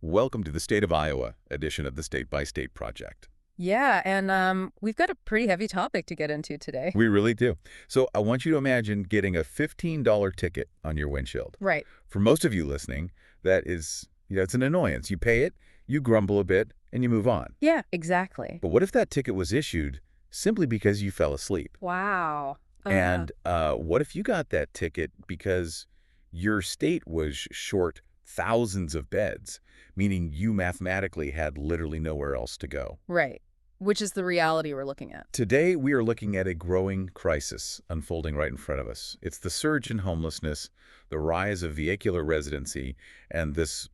Welcome to the State of Iowa edition of the State by State Project. Yeah, and we've got a pretty heavy topic to get into today. We really do. So I want you to imagine getting a $15 ticket on your windshield. Right. For most of you listening, that is, it's an annoyance. You pay it, you grumble a bit, and you move on. Yeah, exactly. But what if that ticket was issued simply because you fell asleep? Wow. And what if you got that ticket because your state was short thousands of beds, meaning you mathematically had literally nowhere else to go? Right. Which is the reality we're looking at. Today, we are looking at a growing crisis unfolding right in front of us. It's the surge in homelessness, the rise of vehicular residency, and this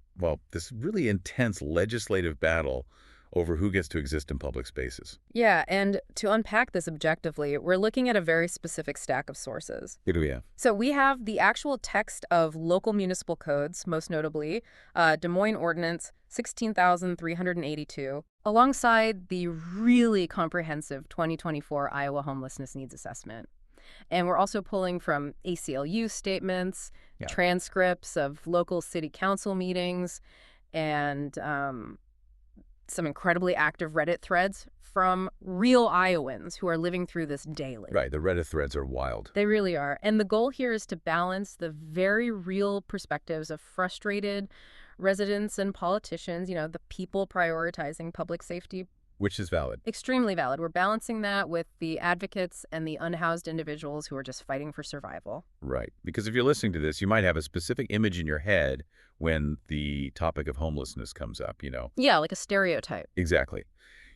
really intense legislative battle over who gets to exist in public spaces. Yeah, and to unpack this objectively, we're looking at a very specific stack of sources. Here we have. So we have the actual text of local municipal codes, most notably Des Moines Ordinance 16,382, alongside the really comprehensive 2024 Iowa Homelessness Needs Assessment. And we're also pulling from ACLU statements, transcripts of local city council meetings, and some incredibly active Reddit threads from real Iowans who are living through this daily. Right, the Reddit threads are wild. They really are. And the goal here is to balance the very real perspectives of frustrated residents and politicians, the people prioritizing public safety. Which is valid. Extremely valid. We're balancing that with the advocates and the unhoused individuals who are just fighting for survival. Right. Because if you're listening to this, you might have a specific image in your head when the topic of homelessness comes up, Yeah, like a stereotype. Exactly.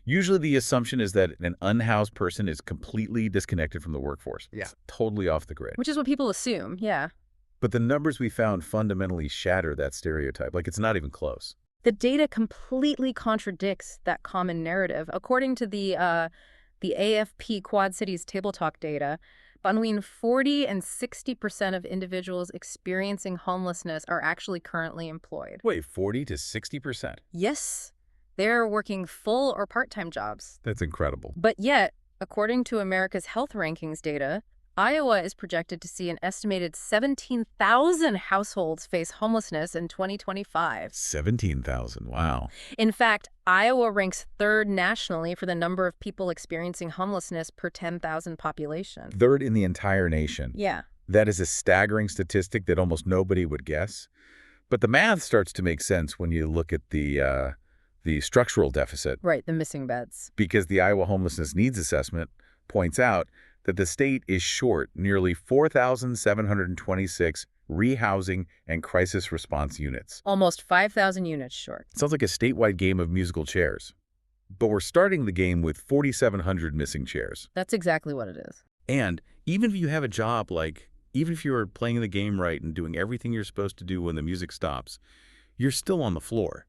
Usually the assumption is that an unhoused person is completely disconnected from the workforce. Yeah. It's totally off the grid. Which is what people assume, yeah. But the numbers we found fundamentally shatter that stereotype. Like, it's not even close. The data completely contradicts that common narrative. According to the AFP Quad Cities Table Talk data, between 40 and 60% of individuals experiencing homelessness are actually currently employed. Wait, 40 to 60%? Yes, they're working full or part-time jobs. That's incredible. But yet, according to America's Health Rankings data, Iowa is projected to see an estimated 17,000 households face homelessness in 2025. 17,000, wow. In fact, Iowa ranks third nationally for the number of people experiencing homelessness per 10,000 population. Third in the entire nation. Yeah. That is a staggering statistic that almost nobody would guess. But the math starts to make sense when you look at the structural deficit. Right, the missing beds. Because the Iowa Homelessness Needs Assessment points out that the state is short nearly 4,726 rehousing and crisis response units. Almost 5,000 units short. Sounds like a statewide game of musical chairs. But we're starting the game with 4,700 missing chairs. That's exactly what it is. And even if you have a job, even if you're playing the game right and doing everything you're supposed to do when the music stops, you're still on the floor.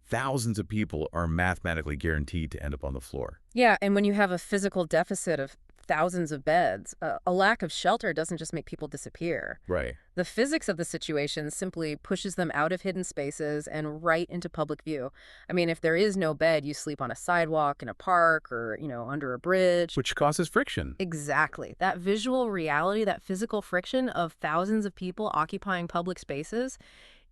Thousands of people are mathematically guaranteed to end up on the floor. Yeah, and when you have a physical deficit of thousands of beds, a lack of shelter doesn't just make people disappear. Right. The physics of the situation simply pushes them out of hidden spaces and right into public view. I mean, if there is no bed, you sleep on a sidewalk in a park or, under a bridge. Which causes friction. Exactly. That visual reality, that physical friction of thousands of people occupying public spaces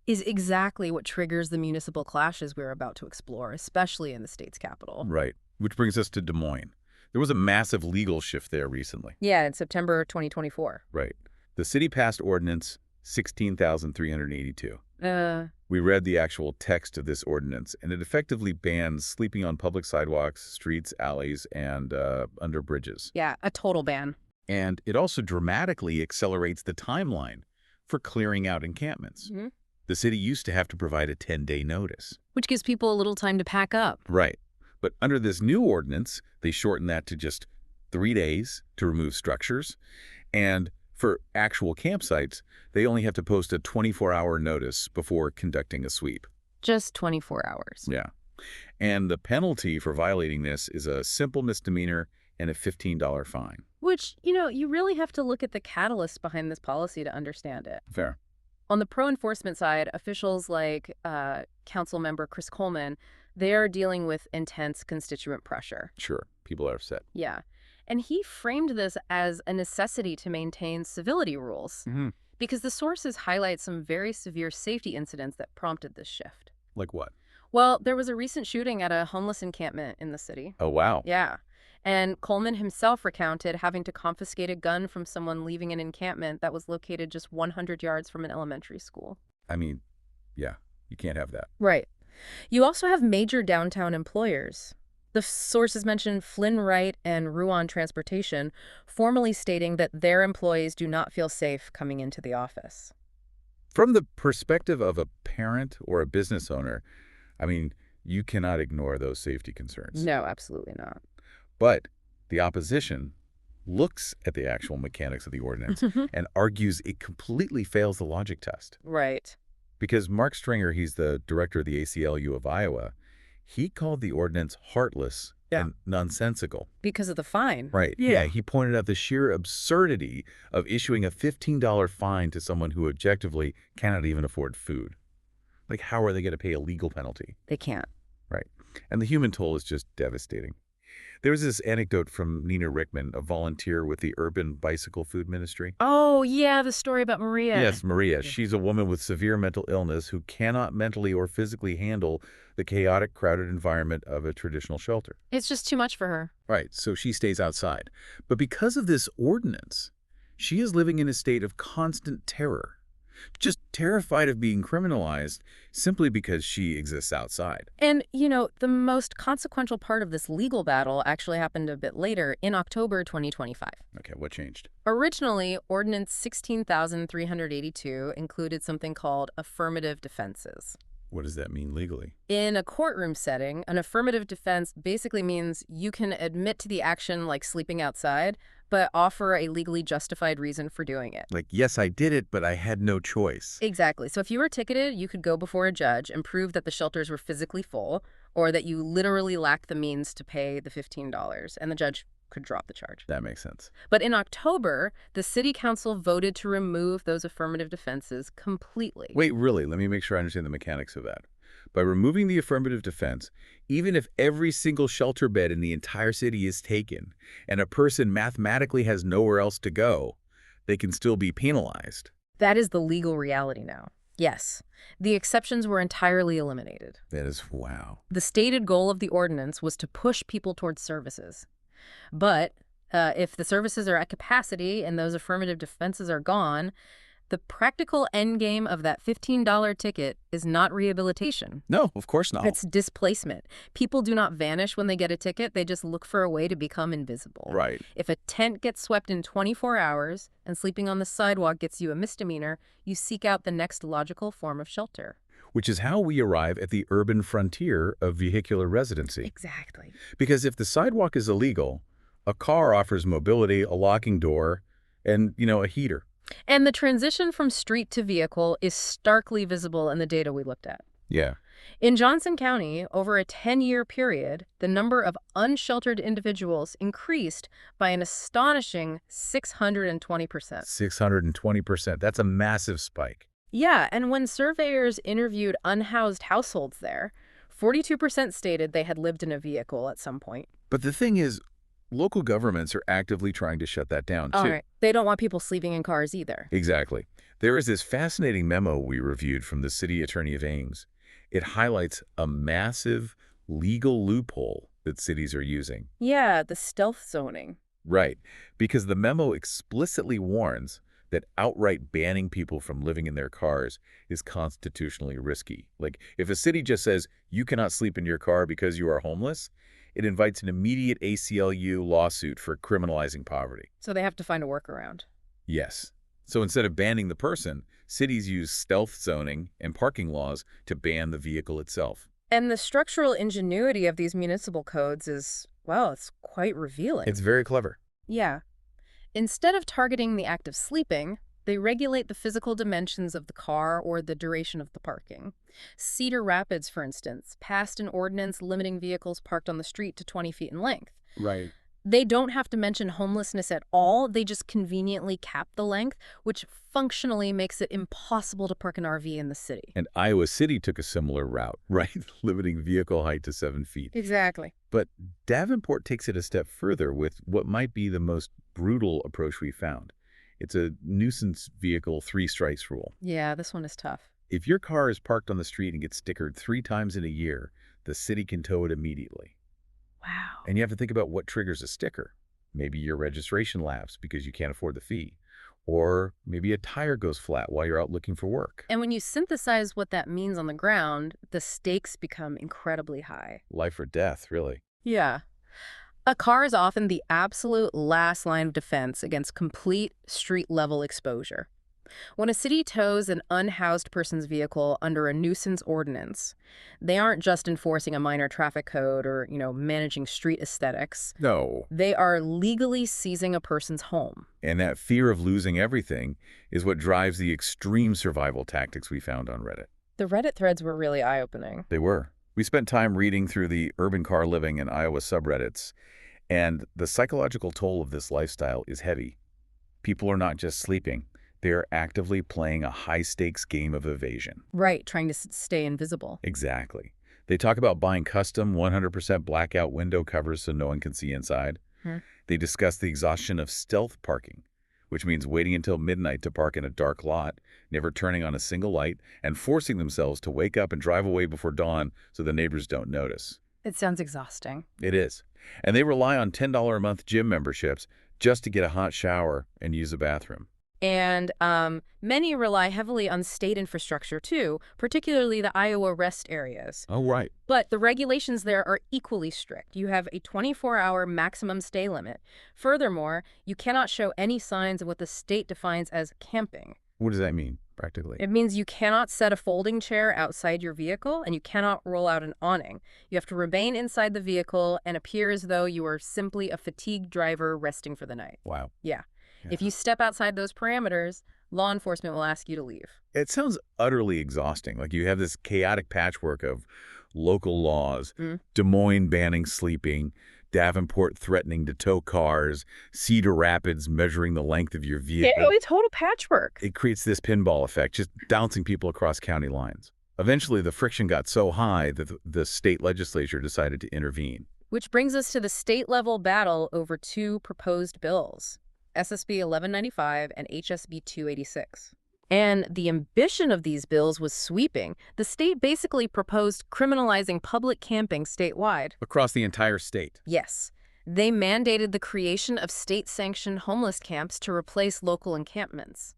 is exactly what triggers the municipal clashes we're about to explore, especially in the state's capital. Right. Which brings us to Des Moines. There was a massive legal shift there recently. Yeah, in September 2024. Right. The city passed Ordinance 16,382. We read the actual text of this ordinance, and it effectively bans sleeping on public sidewalks, streets, alleys, and under bridges. Yeah, a total ban. And it also dramatically accelerates the timeline for clearing out encampments. Mm-hmm. The city used to have to provide a 10-day notice. Which gives people a little time to pack up. Right. But under this new ordinance, they shortened that to just 3 days to remove structures. And for actual campsites, they only have to post a 24-hour notice before conducting a sweep. Just 24 hours. Yeah. And the penalty for violating this is a simple misdemeanor and a $15 fine. Which, you really have to look at the catalyst behind this policy to understand it. Fair. On the pro-enforcement side, officials like Council Member Chris Coleman, they're dealing with intense constituent pressure. Sure. People are upset. Yeah. And he framed this as a necessity to maintain civility rules. Mm-hmm. Because the sources highlight some very severe safety incidents that prompted this shift. Like what? Well, there was a recent shooting at a homeless encampment in the city. Oh, wow. Yeah. And Coleman himself recounted having to confiscate a gun from someone leaving an encampment that was located just 100 yards from an elementary school. I mean, yeah, you can't have that. Right. You also have major downtown employers. The sources mentioned Flynn Wright and Ruan Transportation, formally stating that their employees do not feel safe coming into the office. From the perspective of a parent or a business owner, I mean, you cannot ignore those safety concerns. No, absolutely not. But the opposition looks at the actual mechanics of the ordinance and argues it completely fails the logic test. Right. Because Mark Stringer, he's the director of the ACLU of Iowa, he called the ordinance heartless and nonsensical. Because of the fine. Right. Yeah. He pointed out the sheer absurdity of issuing a $15 fine to someone who objectively cannot even afford food. Like, how are they going to pay a legal penalty? They can't. Right. And the human toll is just devastating. There was this anecdote from Nina Rickman, a volunteer with the Urban Bicycle Food Ministry. Oh, yeah, the story about Maria. Yes, Maria. She's a woman with severe mental illness who cannot mentally or physically handle the chaotic, crowded environment of a traditional shelter. It's just too much for her. Right, so she stays outside. But because of this ordinance, she is living in a state of constant terror. Just terrified of being criminalized simply because she exists outside. And, the most consequential part of this legal battle actually happened a bit later, in October 2025. Okay, what changed? Originally, Ordinance 16,382 included something called affirmative defenses. What does that mean legally? In a courtroom setting, an affirmative defense basically means you can admit to the action like sleeping outside, but offer a legally justified reason for doing it. Like, yes, I did it, but I had no choice. Exactly. So if you were ticketed, you could go before a judge and prove that the shelters were physically full or that you literally lacked the means to pay the $15, and the judge could drop the charge. That makes sense. But in October, the city council voted to remove those affirmative defenses completely. Wait, really? Let me make sure I understand the mechanics of that. By removing the affirmative defense, even if every single shelter bed in the entire city is taken and a person mathematically has nowhere else to go, they can still be penalized. That is the legal reality now. Yes. The exceptions were entirely eliminated. That is wow. The stated goal of the ordinance was to push people towards services. But if the services are at capacity and those affirmative defenses are gone, the practical endgame of that $15 ticket is not rehabilitation. No, of course not. It's displacement. People do not vanish when they get a ticket. They just look for a way to become invisible. Right. If a tent gets swept in 24 hours and sleeping on the sidewalk gets you a misdemeanor, you seek out the next logical form of shelter. Which is how we arrive at the urban frontier of vehicular residency. Exactly. Because if the sidewalk is illegal, a car offers mobility, a locking door, and, a heater. And the transition from street to vehicle is starkly visible in the data we looked at. Yeah. In Johnson County, over a 10-year period, the number of unsheltered individuals increased by an astonishing 620%. 620%. That's a massive spike. Yeah, and when surveyors interviewed unhoused households there, 42% stated they had lived in a vehicle at some point. But the thing is, local governments are actively trying to shut that down, too. All right. They don't want people sleeping in cars either. Exactly. There is this fascinating memo we reviewed from the city attorney of Ames. It highlights a massive legal loophole that cities are using. Yeah, the stealth zoning. Right. Because the memo explicitly warns that outright banning people from living in their cars is constitutionally risky. Like, if a city just says, you cannot sleep in your car because you are homeless, it invites an immediate ACLU lawsuit for criminalizing poverty. So they have to find a workaround. Yes. So instead of banning the person, cities use stealth zoning and parking laws to ban the vehicle itself. And the structural ingenuity of these municipal codes is, well, it's quite revealing. It's very clever. Yeah. Instead of targeting the act of sleeping, they regulate the physical dimensions of the car or the duration of the parking. Cedar Rapids, for instance, passed an ordinance limiting vehicles parked on the street to 20 feet in length. Right. They don't have to mention homelessness at all. They just conveniently cap the length, which functionally makes it impossible to park an RV in the city. And Iowa City took a similar route, right? Limiting vehicle height to 7 feet. Exactly. But Davenport takes it a step further with what might be the most brutal approach we found. It's a nuisance vehicle 3 strikes rule. Yeah, this one is tough. If your car is parked on the street and gets stickered 3 times in a year, the city can tow it immediately. Wow. And you have to think about what triggers a sticker. Maybe your registration lapse because you can't afford the fee. Or maybe a tire goes flat while you're out looking for work. And when you synthesize what that means on the ground, the stakes become incredibly high. Life or death, really. Yeah. A car is often the absolute last line of defense against complete street-level exposure. When a city tows an unhoused person's vehicle under a nuisance ordinance, they aren't just enforcing a minor traffic code or, managing street aesthetics. No. They are legally seizing a person's home. And that fear of losing everything is what drives the extreme survival tactics we found on Reddit. The Reddit threads were really eye-opening. They were. We spent time reading through the urban car living in Iowa subreddits, and the psychological toll of this lifestyle is heavy. People are not just sleeping. They are actively playing a high-stakes game of evasion. Right, trying to stay invisible. Exactly. They talk about buying custom 100% blackout window covers so no one can see inside. They discuss the exhaustion of stealth parking, which means waiting until midnight to park in a dark lot, never turning on a single light, and forcing themselves to wake up and drive away before dawn so the neighbors don't notice. It sounds exhausting. It is. And they rely on $10 a month gym memberships just to get a hot shower and use a bathroom. And many rely heavily on state infrastructure, too, particularly the Iowa rest areas. Oh, right. But the regulations there are equally strict. You have a 24-hour maximum stay limit. Furthermore, you cannot show any signs of what the state defines as camping. What does that mean, practically? It means you cannot set a folding chair outside your vehicle, and you cannot roll out an awning. You have to remain inside the vehicle and appear as though you are simply a fatigued driver resting for the night. Wow. Yeah. If you step outside those parameters, law enforcement will ask you to leave. It sounds utterly exhausting. Like you have this chaotic patchwork of local laws, Des Moines banning sleeping, Davenport threatening to tow cars, Cedar Rapids measuring the length of your vehicle. It's total patchwork. It creates this pinball effect, just bouncing people across county lines. Eventually, the friction got so high that the state legislature decided to intervene. Which brings us to the state-level battle over two proposed bills. SSB 1195 and HSB 286. And the ambition of these bills was sweeping. The state basically proposed criminalizing public camping statewide. Across the entire state. Yes. They mandated the creation of state-sanctioned homeless camps to replace local encampments.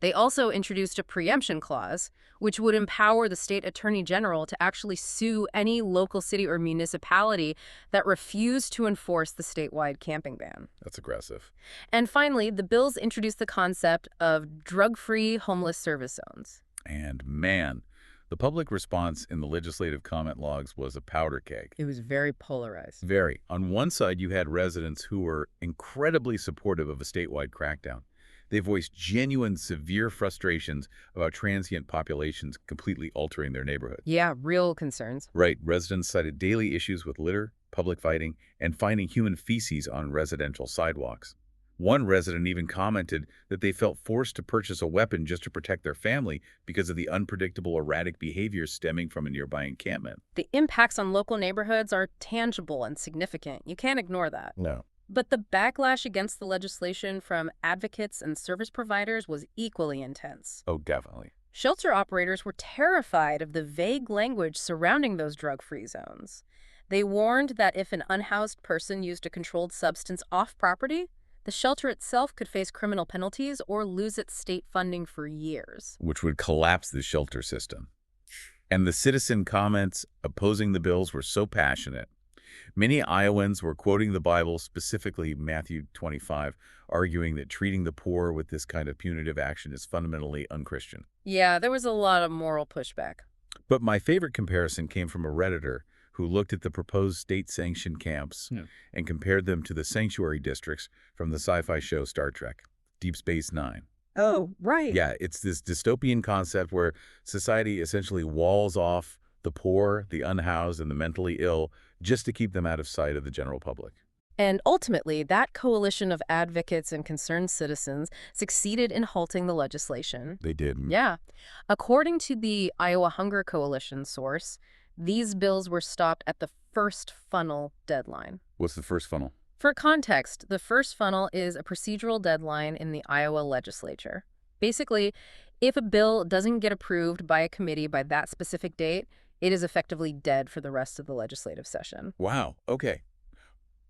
They also introduced a preemption clause, which would empower the state attorney general to actually sue any local city or municipality that refused to enforce the statewide camping ban. That's aggressive. And finally, the bills introduced the concept of drug-free homeless service zones. And man, the public response in the legislative comment logs was a powder keg. It was very polarized. Very. On one side, you had residents who were incredibly supportive of a statewide crackdown. They voiced genuine, severe frustrations about transient populations completely altering their neighborhood. Yeah, real concerns. Right. Residents cited daily issues with litter, public fighting, and finding human feces on residential sidewalks. One resident even commented that they felt forced to purchase a weapon just to protect their family because of the unpredictable, erratic behavior stemming from a nearby encampment. The impacts on local neighborhoods are tangible and significant. You can't ignore that. No. But the backlash against the legislation from advocates and service providers was equally intense. Oh, definitely. Shelter operators were terrified of the vague language surrounding those drug-free zones. They warned that if an unhoused person used a controlled substance off-property, the shelter itself could face criminal penalties or lose its state funding for years. Which would collapse the shelter system. And the citizen comments opposing the bills were so passionate. Many Iowans were quoting the Bible, specifically Matthew 25, arguing that treating the poor with this kind of punitive action is fundamentally unchristian. Yeah, there was a lot of moral pushback. But my favorite comparison came from a Redditor who looked at the proposed state-sanctioned camps and compared them to the sanctuary districts from the sci-fi show Star Trek, Deep Space Nine. Oh, right. Yeah, it's this dystopian concept where society essentially walls off the poor, the unhoused, and the mentally ill just to keep them out of sight of the general public. And ultimately, that coalition of advocates and concerned citizens succeeded in halting the legislation. They did. Yeah. According to the Iowa Hunger Coalition source, these bills were stopped at the first funnel deadline. What's the first funnel? For context, the first funnel is a procedural deadline in the Iowa legislature. Basically, If a bill doesn't get approved by a committee by that specific date, it is effectively dead for the rest of the legislative session. Wow, okay.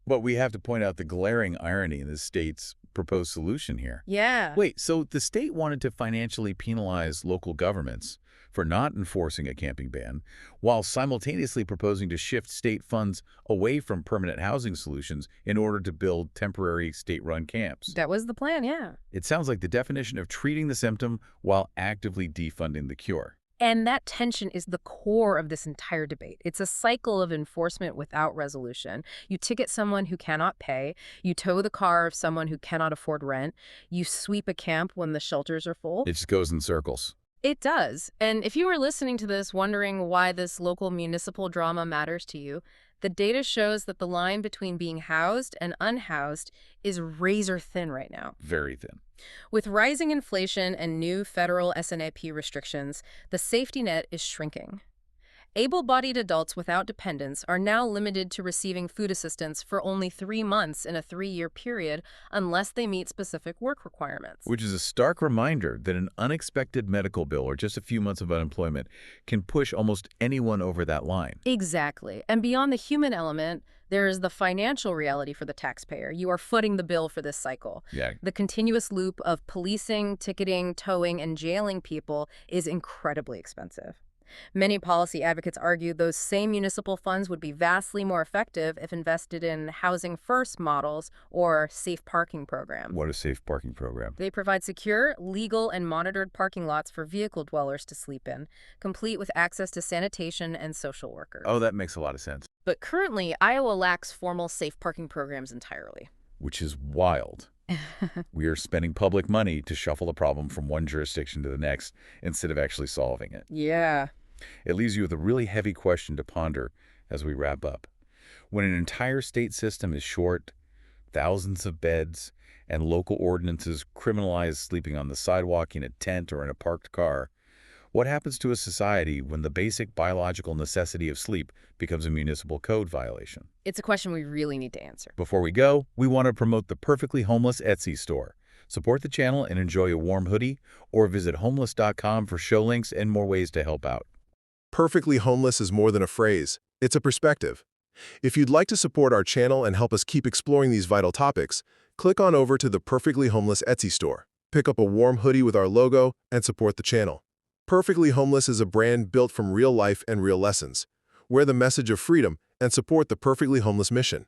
But we have to point out the glaring irony in the state's proposed solution here. Yeah. Wait, so the state wanted to financially penalize local governments for not enforcing a camping ban, while simultaneously proposing to shift state funds away from permanent housing solutions in order to build temporary state-run camps. That was the plan, yeah. It sounds like the definition of treating the symptom while actively defunding the cure. And that tension is the core of this entire debate. It's a cycle of enforcement without resolution. You ticket someone who cannot pay, you tow the car of someone who cannot afford rent, you sweep a camp when the shelters are full. It just goes in circles. It does. And if you were listening to this wondering why this local municipal drama matters to you, the data shows that the line between being housed and unhoused is razor thin right now. Very thin. With rising inflation and new federal SNAP restrictions, the safety net is shrinking. Able-bodied adults without dependents are now limited to receiving food assistance for only 3 months in a 3-year period unless they meet specific work requirements. Which is a stark reminder that an unexpected medical bill or just a few months of unemployment can push almost anyone over that line. Exactly. And beyond the human element, there is the financial reality for the taxpayer. You are footing the bill for this cycle. Yeah. The continuous loop of policing, ticketing, towing, and jailing people is incredibly expensive. Many policy advocates argue those same municipal funds would be vastly more effective if invested in housing first models or safe parking programs. What a safe parking program. They provide secure, legal, and monitored parking lots for vehicle dwellers to sleep in, complete with access to sanitation and social workers. Oh, that makes a lot of sense. But currently, Iowa lacks formal safe parking programs entirely. Which is wild. We are spending public money to shuffle the problem from one jurisdiction to the next instead of actually solving it. Yeah. It leaves you with a really heavy question to ponder as we wrap up. When an entire state system is short, thousands of beds, and local ordinances criminalize sleeping on the sidewalk, in a tent, or in a parked car, what happens to a society when the basic biological necessity of sleep becomes a municipal code violation? It's a question we really need to answer. Before we go, we want to promote the Perfectly Homeless Etsy store. Support the channel and enjoy a warm hoodie, or visit homeless.com for show links and more ways to help out. Perfectly homeless is more than a phrase. It's a perspective. If you'd like to support our channel and help us keep exploring these vital topics, click on over to the Perfectly Homeless Etsy store. Pick up a warm hoodie with our logo and support the channel. Perfectly Homeless is a brand built from real life and real lessons. Wear the message of freedom and support the Perfectly Homeless mission.